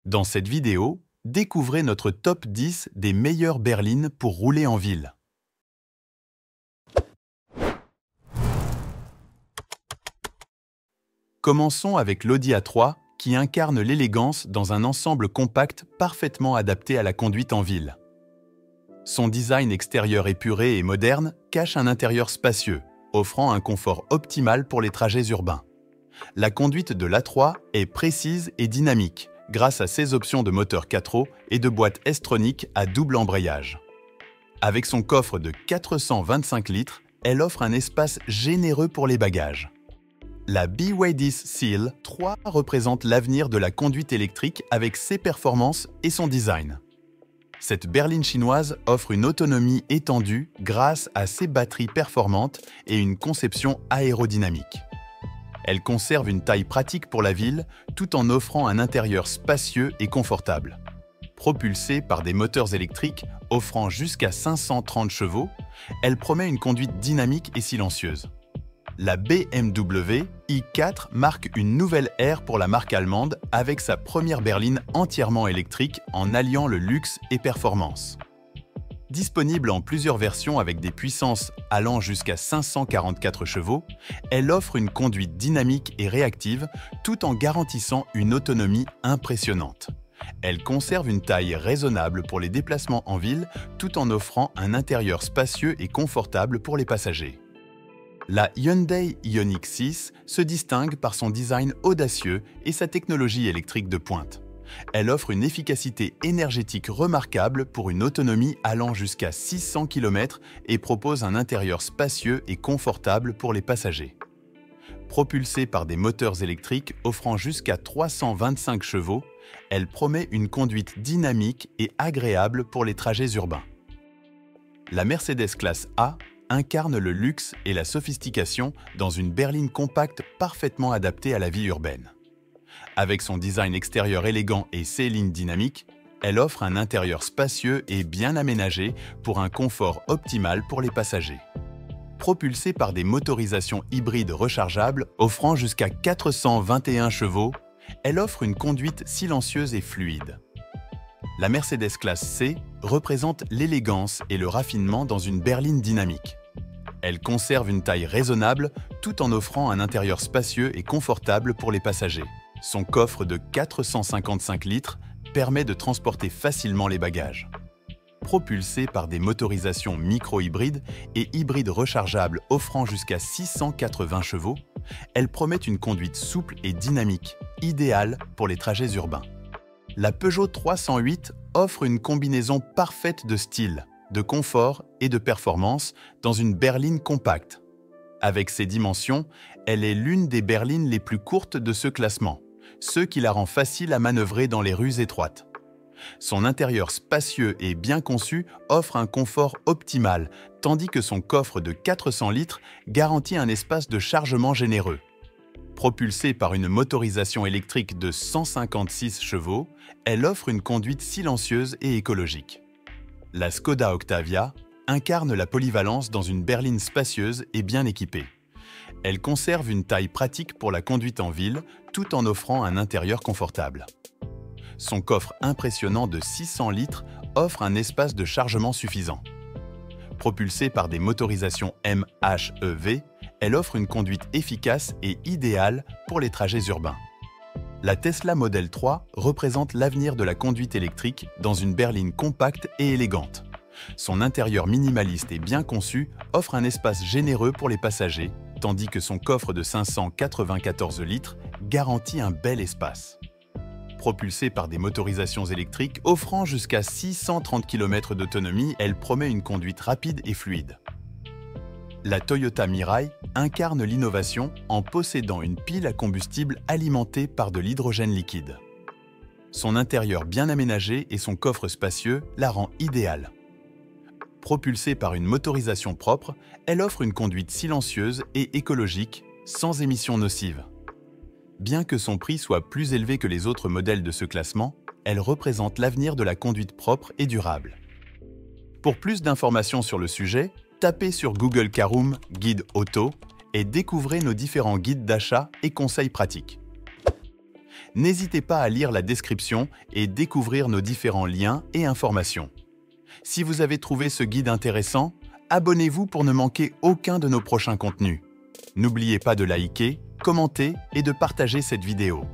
Dans cette vidéo, découvrez notre top 10 des meilleures berlines pour rouler en ville. Commençons avec l'Audi A3 qui incarne l'élégance dans un ensemble compact parfaitement adapté à la conduite en ville. Son design extérieur épuré et moderne cache un intérieur spacieux, offrant un confort optimal pour les trajets urbains. La conduite de l'A3 est précise et dynamique, grâce à ses options de moteur 4 roues et de boîte S-tronique à double embrayage. Avec son coffre de 425 litres, elle offre un espace généreux pour les bagages. La BYD Seal 3 représente l'avenir de la conduite électrique avec ses performances et son design. Cette berline chinoise offre une autonomie étendue grâce à ses batteries performantes et une conception aérodynamique. Elle conserve une taille pratique pour la ville tout en offrant un intérieur spacieux et confortable. Propulsée par des moteurs électriques offrant jusqu'à 530 chevaux, elle promet une conduite dynamique et silencieuse. La BMW i4 marque une nouvelle ère pour la marque allemande avec sa première berline entièrement électrique en alliant le luxe et performance. Disponible en plusieurs versions avec des puissances allant jusqu'à 544 chevaux, elle offre une conduite dynamique et réactive tout en garantissant une autonomie impressionnante. Elle conserve une taille raisonnable pour les déplacements en ville tout en offrant un intérieur spacieux et confortable pour les passagers. La Hyundai Ioniq 6 se distingue par son design audacieux et sa technologie électrique de pointe. Elle offre une efficacité énergétique remarquable pour une autonomie allant jusqu'à 600 km et propose un intérieur spacieux et confortable pour les passagers. Propulsée par des moteurs électriques offrant jusqu'à 325 chevaux, elle promet une conduite dynamique et agréable pour les trajets urbains. La Mercedes classe A incarne le luxe et la sophistication dans une berline compacte parfaitement adaptée à la vie urbaine. Avec son design extérieur élégant et ses lignes dynamiques, elle offre un intérieur spacieux et bien aménagé pour un confort optimal pour les passagers. Propulsée par des motorisations hybrides rechargeables offrant jusqu'à 421 chevaux, elle offre une conduite silencieuse et fluide. La Mercedes classe C représente l'élégance et le raffinement dans une berline dynamique. Elle conserve une taille raisonnable tout en offrant un intérieur spacieux et confortable pour les passagers. Son coffre de 455 litres permet de transporter facilement les bagages. Propulsée par des motorisations micro-hybrides et hybrides rechargeables offrant jusqu'à 680 chevaux, elle promet une conduite souple et dynamique, idéale pour les trajets urbains. La Peugeot 308 offre une combinaison parfaite de style, de confort et de performance dans une berline compacte. Avec ses dimensions, elle est l'une des berlines les plus courtes de ce classement, ce qui la rend facile à manœuvrer dans les rues étroites. Son intérieur spacieux et bien conçu offre un confort optimal, tandis que son coffre de 400 litres garantit un espace de chargement généreux. Propulsée par une motorisation électrique de 156 chevaux, elle offre une conduite silencieuse et écologique. La Skoda Octavia incarne la polyvalence dans une berline spacieuse et bien équipée. Elle conserve une taille pratique pour la conduite en ville, tout en offrant un intérieur confortable. Son coffre impressionnant de 600 litres offre un espace de chargement suffisant. Propulsée par des motorisations MHEV, elle offre une conduite efficace et idéale pour les trajets urbains. La Tesla Model 3 représente l'avenir de la conduite électrique dans une berline compacte et élégante. Son intérieur minimaliste et bien conçu offre un espace généreux pour les passagers, tandis que son coffre de 594 litres garantit un bel espace. Propulsée par des motorisations électriques offrant jusqu'à 630 km d'autonomie, elle promet une conduite rapide et fluide. La Toyota Mirai incarne l'innovation en possédant une pile à combustible alimentée par de l'hydrogène liquide. Son intérieur bien aménagé et son coffre spacieux la rend idéale. Propulsée par une motorisation propre, elle offre une conduite silencieuse et écologique, sans émissions nocives. Bien que son prix soit plus élevé que les autres modèles de ce classement, elle représente l'avenir de la conduite propre et durable. Pour plus d'informations sur le sujet, tapez sur Google Caroom Guide Auto et découvrez nos différents guides d'achat et conseils pratiques. N'hésitez pas à lire la description et découvrir nos différents liens et informations. Si vous avez trouvé ce guide intéressant, abonnez-vous pour ne manquer aucun de nos prochains contenus. N'oubliez pas de liker, commenter et de partager cette vidéo.